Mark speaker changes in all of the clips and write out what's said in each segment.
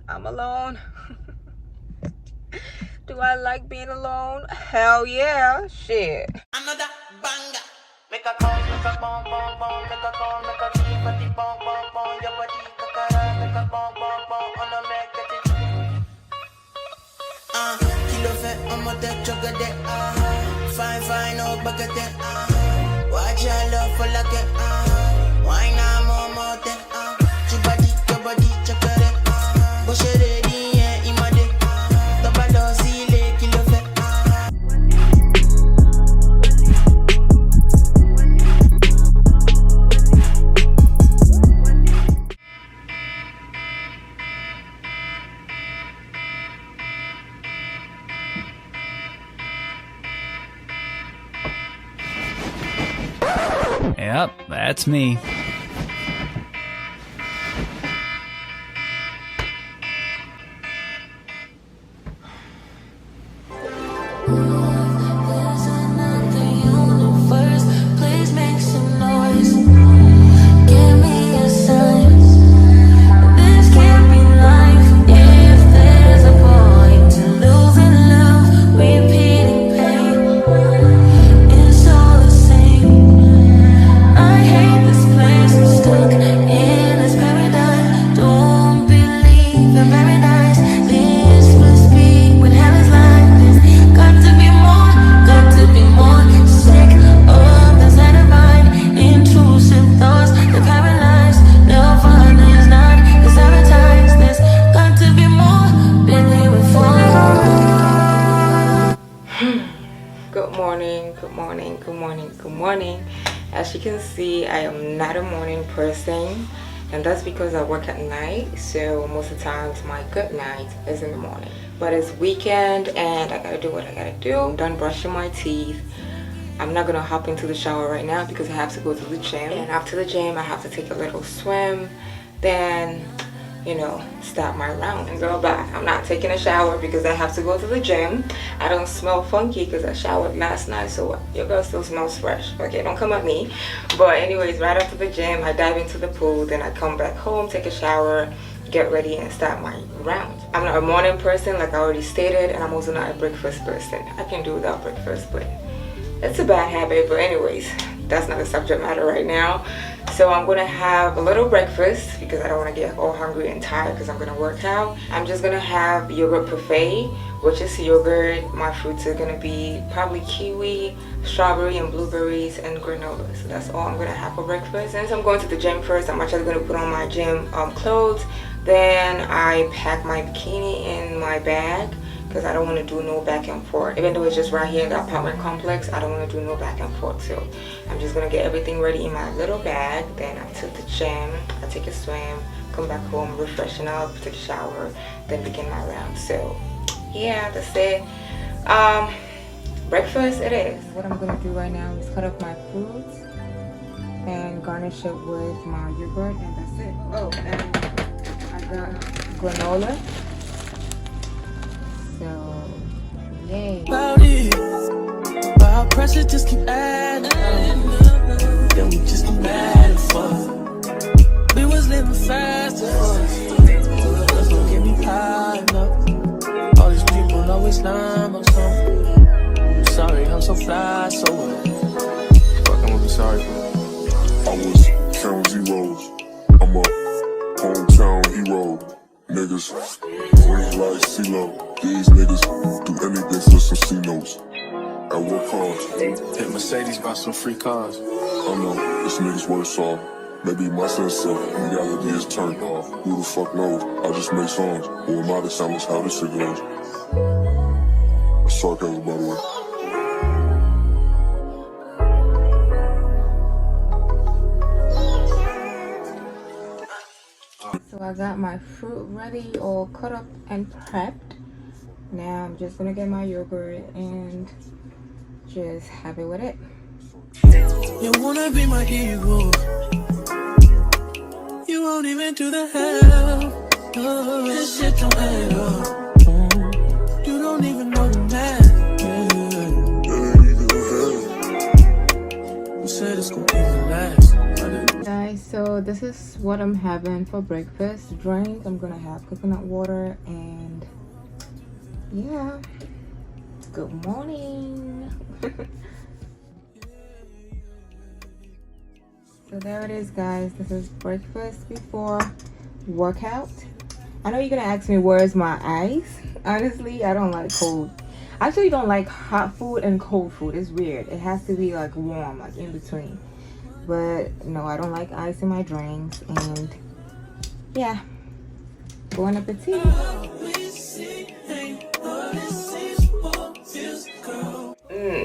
Speaker 1: I'm alone. Do I like being alone? Hell yeah. Shit.
Speaker 2: Another banger. Make a call, make a bong, bong, bong, make a call, make a keep a deep bong, bong, bong, your body, kakara, make a bong, bong, bong, on a make a deep. Kilo fat, I'm a dead jugger dead, fine, fine, oh, bugger dead, watch your love for like it, why not more dead, your body, jugger dead, bush it ready, yeah, imade, double dose, kilo fat.
Speaker 3: Yep, that's me.
Speaker 1: Good morning. As you can see, I am not a morning person, and that's because I work at night, so most of the times my good night is in the morning. But it's weekend and I gotta do what I gotta do. I'm done brushing my teeth. I'm not gonna hop into the shower right now because I have to go to the gym, and after the gym I have to take a little swim, then you know, start my round and go back. I'm not taking a shower because I have to go to the gym. I don't smell funky because I showered last night, so your girl still smells fresh. Okay, don't come at me. But anyways, right after the gym, I dive into the pool, then I come back home, take a shower, get ready, and start my round. I'm not a morning person, like I already stated, and I'm also not a breakfast person. I can do without breakfast, but it's a bad habit. But anyways, that's not the subject matter right now. So I'm gonna have a little breakfast because I don't want to get all hungry and tired because I'm gonna work out. I'm just gonna have yogurt parfait, which is yogurt. My fruits are gonna be probably kiwi, strawberry, and blueberries, and granola. So that's all I'm gonna have for breakfast. Since I'm going to the gym first, I'm actually gonna put on my gym clothes. Then I pack my bikini in my bag because I don't want to do no back and forth. Even though it's just right here in the apartment complex, I don't want to do no back and forth. So I'm just gonna get everything ready in my little bag. Then I took the gym, I take a swim, come back home, refreshen up, take a shower, then begin my round. So yeah, that's it. Breakfast it is. What I'm gonna do right now is cut up my fruits and garnish it with my yogurt, and that's it. Oh, and I got granola. So, yay. Our pressure just keep adding up. Then we just keep adding fuck. We was living fast at first. That's what get me piling up. All these people know it's not my song. I'm sorry, I'm so fly, so what? Fuck, I'm gonna be sorry for.
Speaker 4: I was counting zeros. I'm a hometown hero. Niggas, green like CeeLo. These niggas do anything for some C-notes. At what cost?
Speaker 5: Hit Mercedes, buy some free cars.
Speaker 4: I know, this nigga's worse off. Maybe my sense of reality is turned off. Who the fuck knows? I just make songs. Who am I to sound how this shit goes? That's sarcasm, by the way.
Speaker 1: So I got my fruit ready, all cut up and prepped. Now I'm just gonna get my yogurt and just have it with it.
Speaker 2: You wanna be my hero. You won't even do the hell. Oh, this shit don't add up. You don't even know the math. You said it's gonna be the last.
Speaker 1: Guys, so So this is what I'm having for breakfast. Drink, I'm gonna have coconut water, and yeah, good morning. So there it is, guys. This is breakfast before workout. I know you're gonna ask me where's my ice. Honestly, I don't like cold. I actually don't like hot food and cold food. It's weird. It has to be like warm, like in between. But no, I don't like ice in my drinks. And yeah, bon appetit.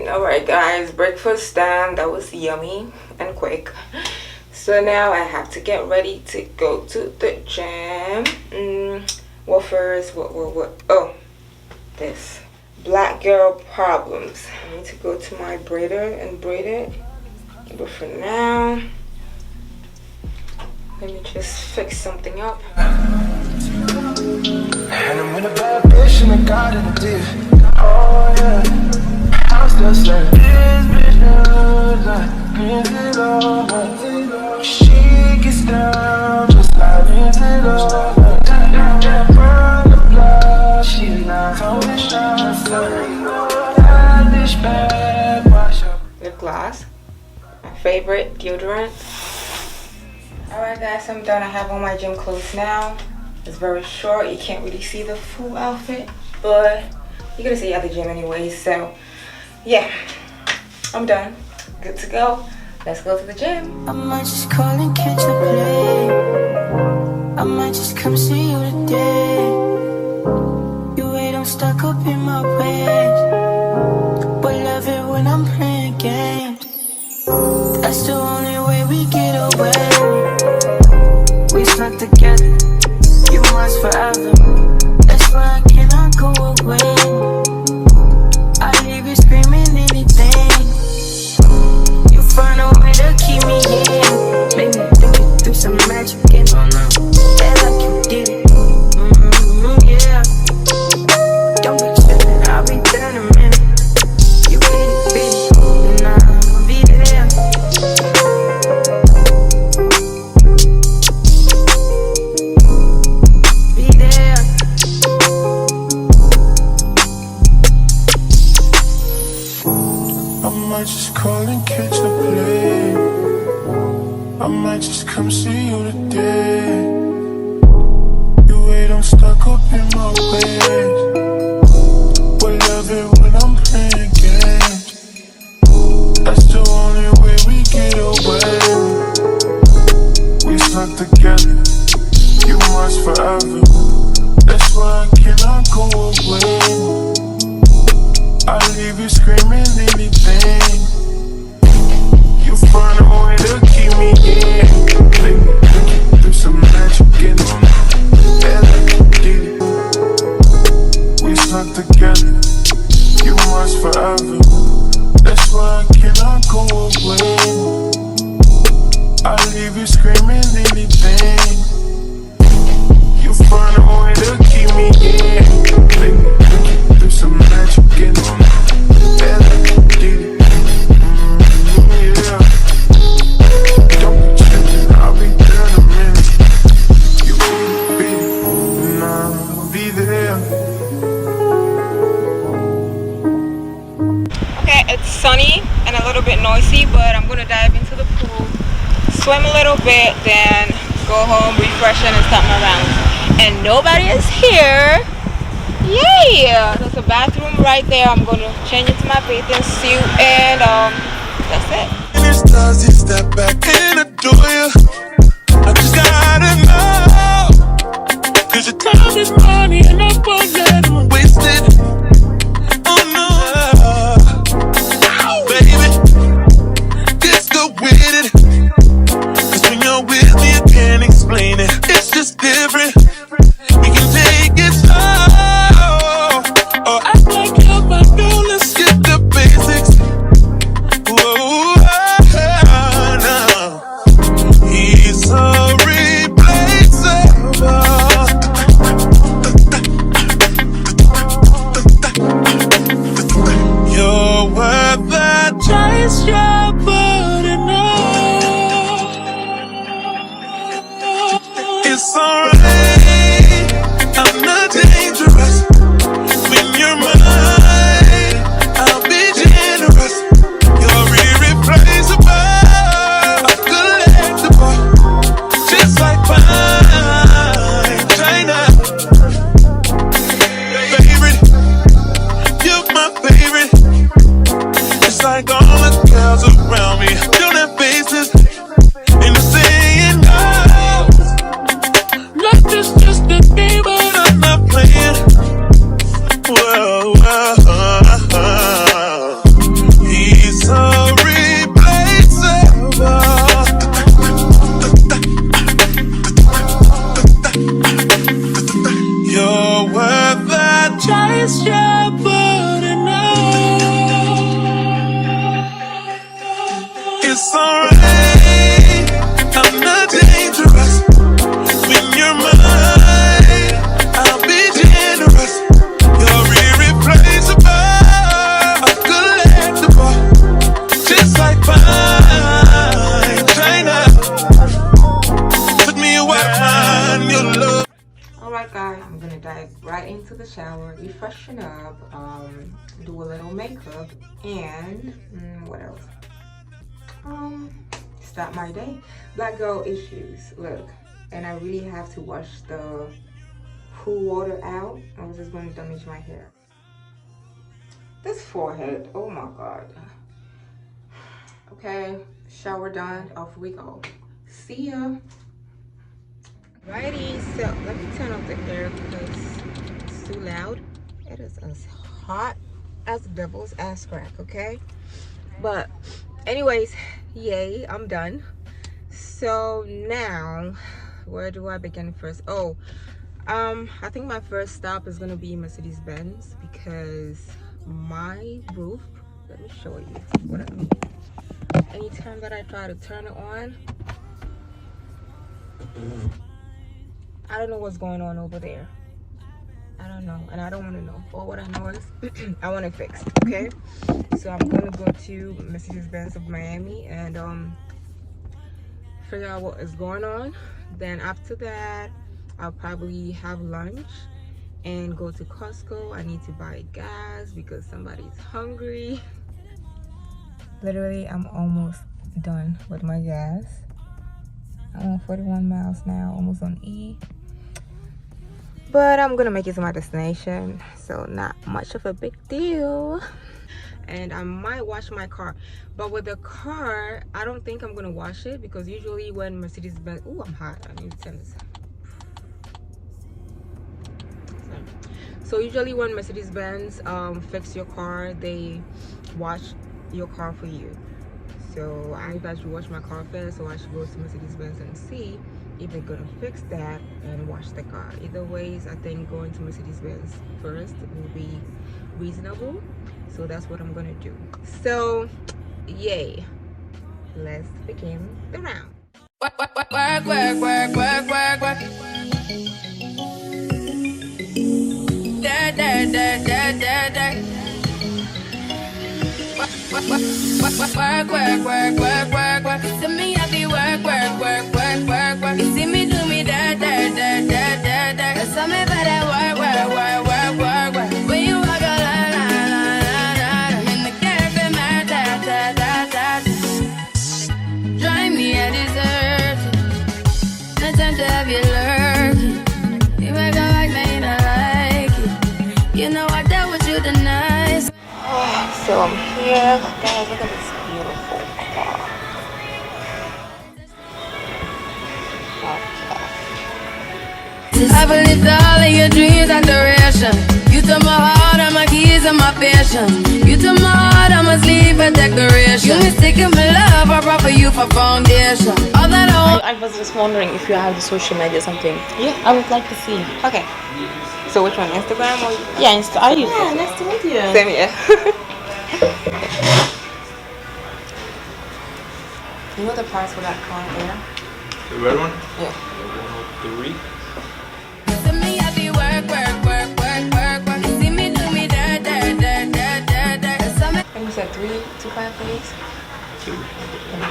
Speaker 1: Alright guys, breakfast done. That was yummy and quick. So now I have to get ready to go to the gym. What first? What? Oh, this. Black girl problems. I need to go to my braider and braid it. But for now, let me just fix something up.
Speaker 3: And I'm in a bad bitch and I got an idea. Oh yeah, I'm still saying this bitch knows I means it all. She gets down just like means it all. Run the block, she's not holding shots. So that bitch bad, wash up.
Speaker 1: Lip gloss, my favorite deodorant. Alright guys, I'm done. I have on my gym clothes now. It's very short, you can't really see the full outfit, but you're gonna see it at the gym anyway. So yeah, I'm done, good to go. Let's go to the gym.
Speaker 2: I might just call and catch a play. I might just come see you today. You ain't don't stuck up in my ways, but love it when I'm playing games. That's the only way we get away. We stuck together, you must forever. That's why I cannot go away. I leave you screaming anything. You find a way to keep me in. Make me think it through some magic and yeah, like you did it. Yeah. Don't be tripping, I'll be there in a minute. You beat it, and I'll be there. Be there.
Speaker 3: I might just call and catch a play. I might just come see you today. You ain't don't stuck up in my ways, but love it when I'm playing games. That's the only way we get away. We stuck together, you must forever. That's why I cannot go away. I leave you screaming anything. You find a way to keep me in. Do some magic in my yeah, like you did it. We stuck together, you must forever. That's why I cannot go away. I leave you screaming anything. You find a way to keep me in. Do some magic in my yeah, like you did it. Yeah. Don't be tripping, I'll be there in a minute. You beat it, and I'll be there.
Speaker 1: Okay, it's sunny and a little bit noisy, but I'm gonna dive into the pool, swim a little bit, then go home, refresh and start my rounds. And nobody is here. Yay! There's a bathroom right there. I'm gonna change into my bathing suit, and that's it.
Speaker 3: Does he step back and adore you? I just gotta know, 'cause your time is money and I won't let him waste it. Oh no, baby, just go with it. 'Cause when you're with me, I can't explain it. It's just different. We can take it slow, or act like you're my girl. Let's skip the basics. Whoa. He's so replaceable. trouble tonight. It's alright, I'm not dangerous. When you're mine, I'll be generous. You're irreplaceable, collectible, just like fine china. Put me away on your love.
Speaker 1: Alright guys, I'm gonna dive right into the shower, refreshen up, do a little makeup, and what else? Start my day. Black girl issues. Look, and I really have to wash the cool water out. I was just going to damage my hair. This forehead, oh my god. Okay, shower done, off we go. See ya. Righty, so let me turn off the air because it's too loud. It is as hot as devil's ass crack, okay? But anyways, yay, I'm done. So now, where do I begin first? Oh, I think my first stop is gonna be Mercedes Benz because my roof, let me show you what I mean. Anytime that I try to turn it on, I don't know what's going on over there. I don't know, and I don't want to know. All what I know is I want it fixed, okay? So I'm gonna go to Mercedes Benz of Miami and figure out what is going on. Then after that, I'll probably have lunch and go to Costco. I need to buy gas because somebody's hungry. Literally, I'm almost done with my gas. I'm on 41 miles now, almost on E. But I'm gonna make it to my destination, so not much of a big deal. And I might wash my car, but with the car, I don't think I'm gonna wash it because usually when Mercedes Benz, oh, I'm hot. I need to turn this. So usually when Mercedes Benz fix your car, they wash your car for you. So I think I should wash my car first, so I should go to Mercedes Benz and see if they're gonna fix that and wash the car. Either ways, I think going to Mercedes Benz first will be reasonable. So that's what I'm gonna do. So yay, let's begin the round.
Speaker 2: Work, work, work, work, work, work, work, work, work. Da, da, da, da, da, da. Work, work, work, work, work, work, work, work. To me, I be work, work, work, work, work, work. You see me do me da, da, da, da, da, da. Cause some me better work, work, work, work, work, work. When you walk a la, la, la, la, la. In the cafe, my da, da, da, da. Drive me a dessert. No time to have you lurking. You make a like me, not like it. You know I dealt with you the night.
Speaker 1: So I'm here, guys. Look at this beautiful car.
Speaker 2: I believed all of your dreams are duration. You took my heart, and my keys, and my passion. You took my heart, I must leave a decoration. You mistaken my love, I brought for you for foundation. All that
Speaker 6: I was just wondering if you have the social media or something.
Speaker 1: Yeah,
Speaker 6: I would like to see.
Speaker 1: okay. So which one, Instagram or?
Speaker 6: Yeah, I use
Speaker 1: Yeah,
Speaker 6: it.
Speaker 1: nice to meet you. Same here. You know the price for that car there?
Speaker 5: The red one?
Speaker 1: Yeah.
Speaker 5: 103.
Speaker 2: to me, I be work, work, work, work, work, work. You see me do me da, da, da, da, da, da. Some
Speaker 1: And you said 3 to 5 days?
Speaker 5: 2.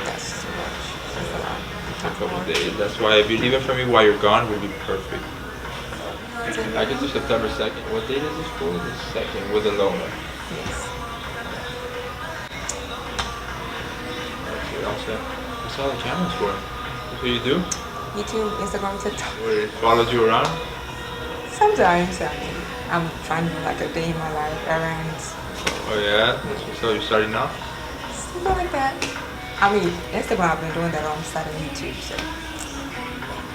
Speaker 1: That's too much. That's a lot.
Speaker 5: A couple of days. That's why if you leave it for me while you're gone, would be perfect. I can do September 2nd. What date is this for? The 2nd with a loaner.
Speaker 1: Yes.
Speaker 5: Okay, all set. That's all the cameras for. That's what you do?
Speaker 1: YouTube, Instagram, TikTok.
Speaker 5: Where it followed you around?
Speaker 1: Sometimes, I mean, I'm trying to do like a day in my life, errands,
Speaker 5: Oh yeah? That's what's up. You're starting now?
Speaker 1: something like that. I mean, Instagram, I've been doing that alongside of YouTube, so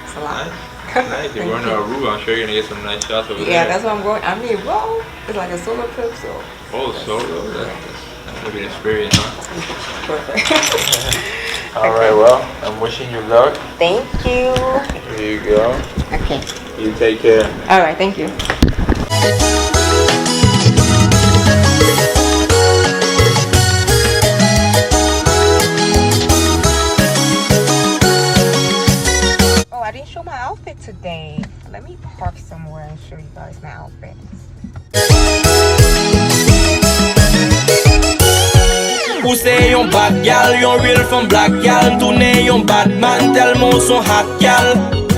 Speaker 1: it's a lot.
Speaker 5: Nice. Nice. You're going to Aruba. I'm sure you're going to get some nice shots over there.
Speaker 1: Yeah, that's what I'm going. I mean, whoa, it's like a solo trip, so
Speaker 5: Oh, solo? That's going to be an experience, huh?
Speaker 1: perfect.
Speaker 5: Alright, well, I'm wishing you luck.
Speaker 1: Thank you.
Speaker 5: Here you go.
Speaker 1: Okay.
Speaker 5: You take care.
Speaker 1: All right, thank you. outfits.
Speaker 7: Ou se yon bad gal, yon real from black gal. Tourne yon bad man, tellement son hot gal.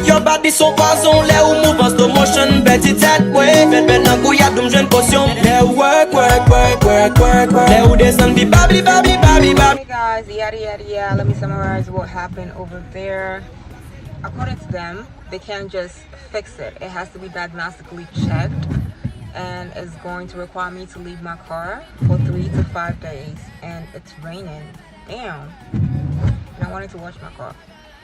Speaker 7: Your body son poison, le ou move en slow motion. Bet it that way, bet nan kou ya doum jwen potion. Le ou work, le ou descend bi babi.
Speaker 1: Hey guys, yada. Let me summarize what happened over there. According to them, they can't just fix it. It has to be diagnostically checked, and it's going to require me to leave my car for 3 to 5 days. And it's raining. Damn. And I wanted to wash my car.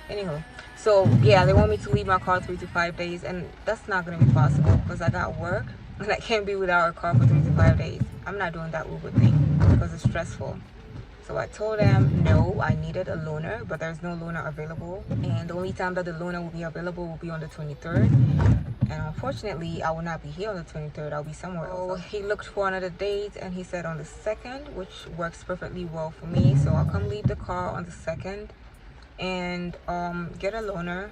Speaker 1: Anywho, so yeah, they want me to leave my car 3 to 5 days, and that's not gonna be possible because I got work and I can't be without a car for 3 to 5 days. I'm not doing that Uber thing because it's stressful. So I told them no, I needed a loaner, but there's no loaner available, and the only time that the loaner will be available will be on the 23rd. And unfortunately, I will not be here on the 23rd. I'll be somewhere else. So he looked for another date, and he said on the 2nd, which works perfectly well for me. So I'll come leave the car on the 2nd and get a loaner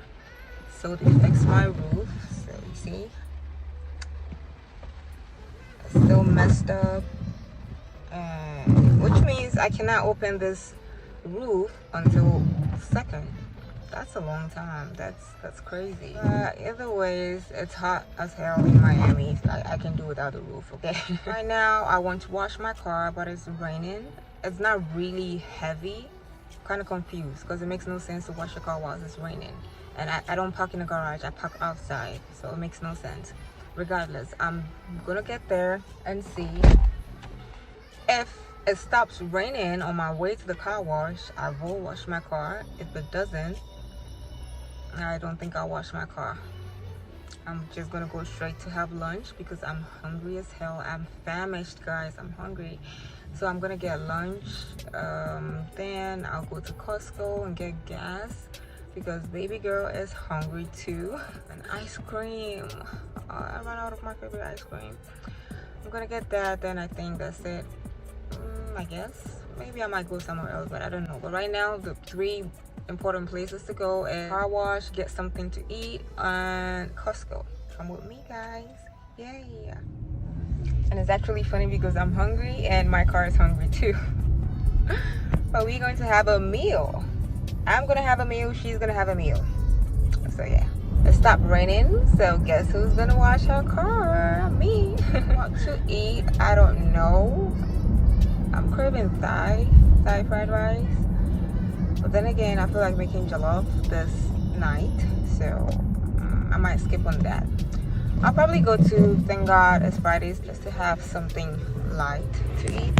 Speaker 1: so they fix my roof. So you see, it's still messed up, which means I cannot open this roof until 2nd. That's a long time. That's crazy. Either ways, it's hot as hell in Miami. I can do without the roof, okay? Right now, I want to wash my car, but it's raining. It's not really heavy. Kind of confused because it makes no sense to wash your car while it's raining. And I don't park in the garage. I park outside, so it makes no sense. Regardless, I'm gonna get there and see. If it stops raining on my way to the car wash, I will wash my car. If it doesn't, I don't think I'll wash my car. I'm just gonna go straight to have lunch because I'm hungry as hell. I'm famished, guys. I'm hungry. So I'm gonna get lunch. Then I'll go to Costco and get gas because baby girl is hungry too. And ice cream. I ran out of my favorite ice cream. I'm gonna get that. Then I think that's it. I guess maybe I might go somewhere else, but I don't know. But right now, the 3 important places to go is car wash, get something to eat, and Costco. Come with me, guys. Yeah. And it's actually funny because I'm hungry and my car is hungry too. But we're going to have a meal. I'm gonna have a meal, she's gonna have a meal. So yeah, it stopped raining, so guess who's gonna wash her car? Me. What to eat? I don't know. I'm craving Thai fried rice. But then again, I feel like making jollof this night, so I might skip on that. I'll probably go to, thank God it's Fridays, just to have something light to eat.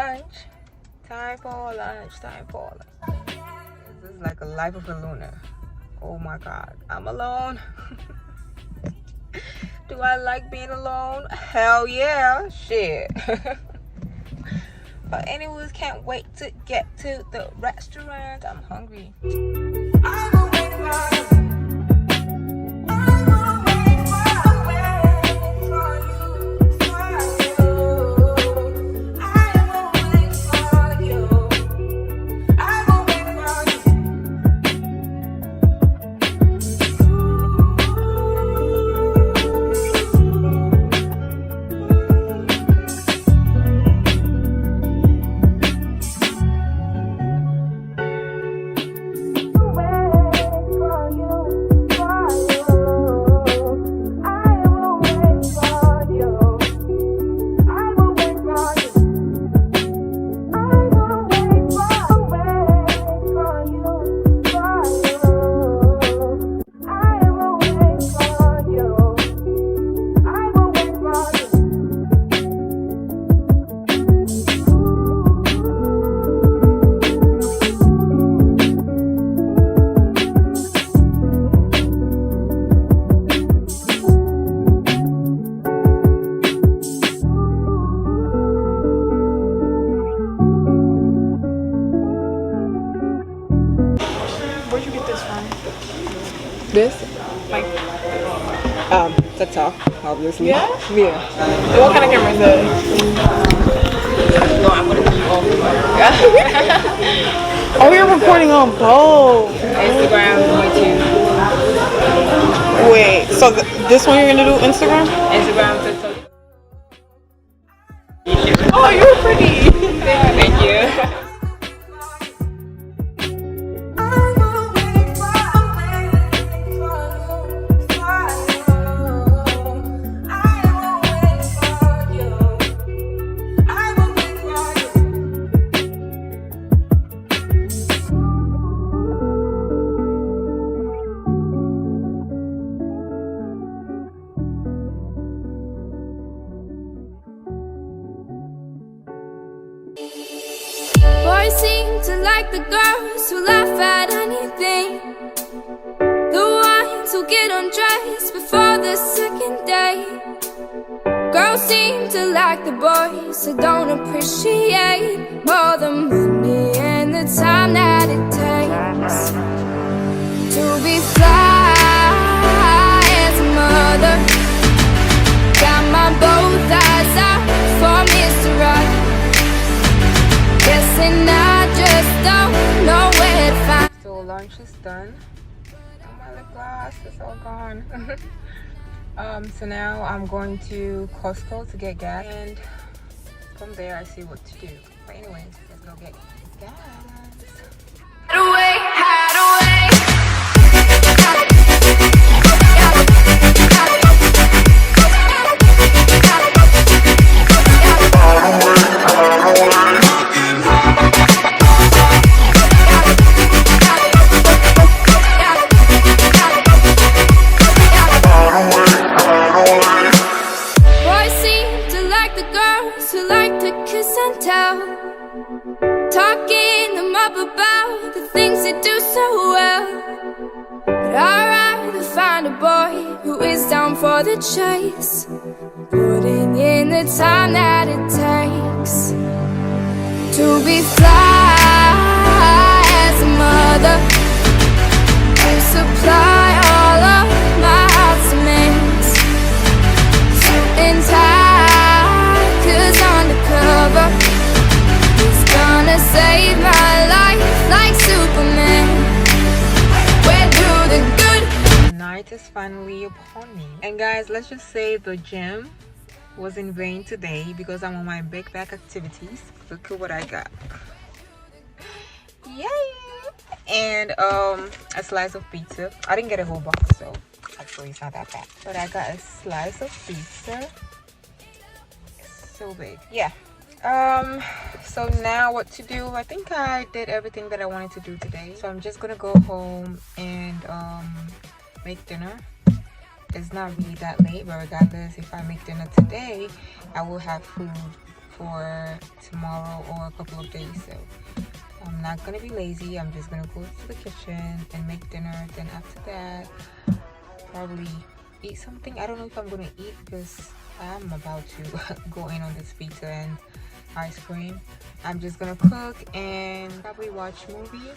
Speaker 1: lunch. Time for lunch. This is like a life of a loner. Oh my god, I'm alone. Do I like being alone? Hell yeah, shit. But anyways, can't wait to get to the restaurant. I'm hungry.
Speaker 6: Where'd you get this from?
Speaker 1: This?
Speaker 6: Like,
Speaker 1: TikTok, obviously.
Speaker 6: Yeah?
Speaker 1: Yeah.
Speaker 6: what kind of camera is that?
Speaker 1: No, I'm gonna keep all
Speaker 6: Oh, you're recording on both.
Speaker 1: Instagram, YouTube.
Speaker 6: Wait, so this one you're gonna do Instagram?
Speaker 1: Instagram, TikTok.
Speaker 6: Oh, you're pretty.
Speaker 1: Thank you.
Speaker 8: Boys seem to like the girls who laugh at anything, the ones who get undressed before the second day. Girls seem to like the boys who don't appreciate more the money and the time that it takes to be fly as a mother. Got my both eyes out for Mr. Right. Guessing I just don't know where to find.
Speaker 1: So lunch is done. Oh, my lip gloss is all gone. So now I'm going to Costco to get gas, and from there I see what to do. But anyways, let's go get gas.
Speaker 8: Boys seem to like the girls who like to kiss and tell, talking them up about the things they do so well. But I'd rather find a boy who is down for the chase, putting in the time that it takes to be fly as a mother, and supply all of my heart's demands. Suit and tie, 'cause undercover is gonna save my life like Superman. Where do the good
Speaker 1: Night is finally upon me, and guys, let's just say the gym was in vain today because I'm on my big back activities. Look at what I got. Yay! And a slice of pizza. I didn't get a whole box, so actually it's not that bad, but I got a slice of pizza. It's so big. Yeah. So now what to do? I think I did everything that I wanted to do today, so I'm just gonna go home and make dinner. It's not really that late, but regardless, if I make dinner today, I will have food for tomorrow or a couple of days. So I'm not gonna be lazy. I'm just gonna go to the kitchen and make dinner. Then after that, probably eat something. I don't know if I'm gonna eat because I'm about to go in on this pizza and ice cream. I'm just gonna cook and probably watch a movie.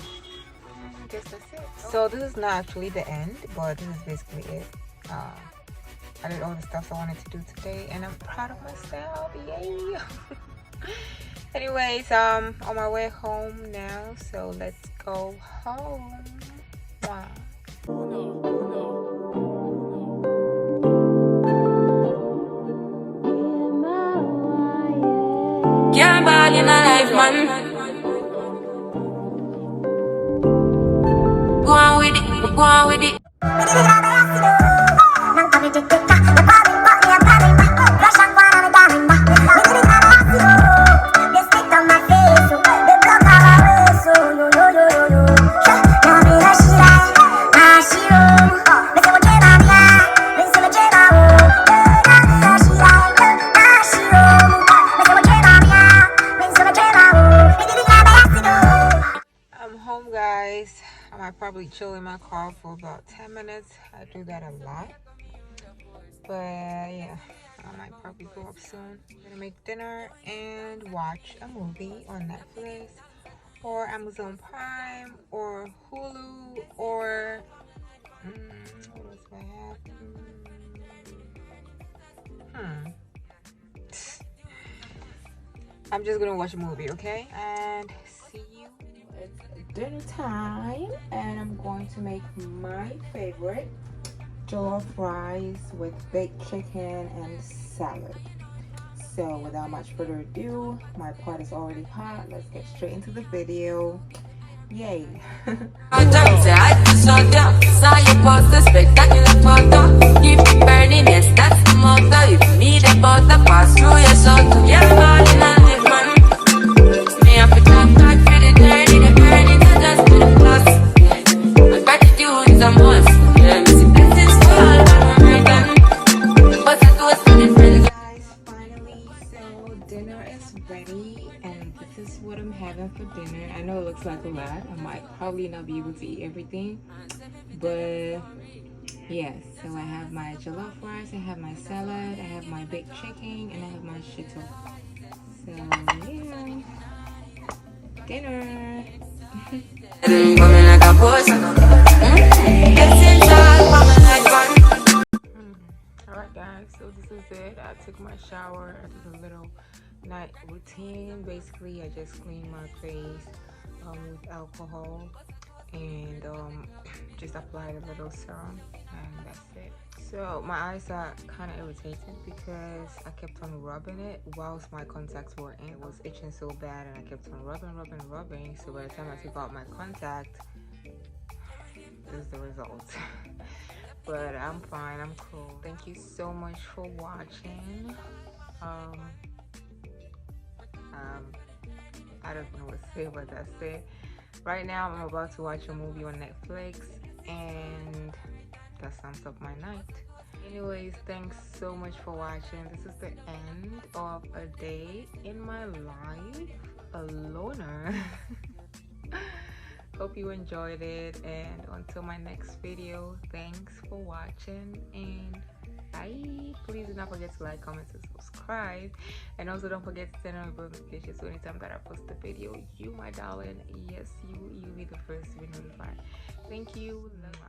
Speaker 1: I guess that's it. So this is not actually the end, but this is basically it. I did all the stuff I wanted to do today and I'm proud of myself. Yay! Anyways, on my way home now, so let's go home. Wow.
Speaker 8: Can't ball in a life, man. Go on with it, go on with it.
Speaker 1: I'm home, guys. I might probably chill in my car for about 10 minutes. I do that a lot. But yeah, I might probably go up soon. I'm gonna make dinner and watch a movie on Netflix or Amazon Prime or Hulu or what else do I have? I'm just gonna watch a movie, okay? And see you. It's dinner time and I'm going to make my favorite jollof rice with baked chicken and salad. So without much further ado, my pot is already hot. Let's get straight into the video. Yay. What I'm having for dinner. I know it looks like a lot. I might probably not be able to eat everything, but yeah. So I have my jollof rice, I have my salad, I have my baked chicken, and I have my shito. So yeah, dinner. Alright guys, so this is it. I took my shower. I did a little night routine. Basically I just cleaned my face with alcohol and just applied a little serum and that's it. So my eyes are kind of irritated because I kept on rubbing it whilst my contacts were in. It was itching so bad and I kept on rubbing. So by the time I took out my contact, this is the result. But I'm fine, I'm cool. Thank you so much for watching. I don't know what to say, but that's it. Right now I'm about to watch a movie on Netflix and that sums up my night. Anyways, thanks so much for watching. This is the end of a day in my life, a loner. Hope you enjoyed it, and until my next video, thanks for watching and bye. Please do not forget to like, comment, and subscribe, and also don't forget to turn on your notifications so anytime that I post a video, you my darling, yes, you'll be the first to be notified. Thank you. Love.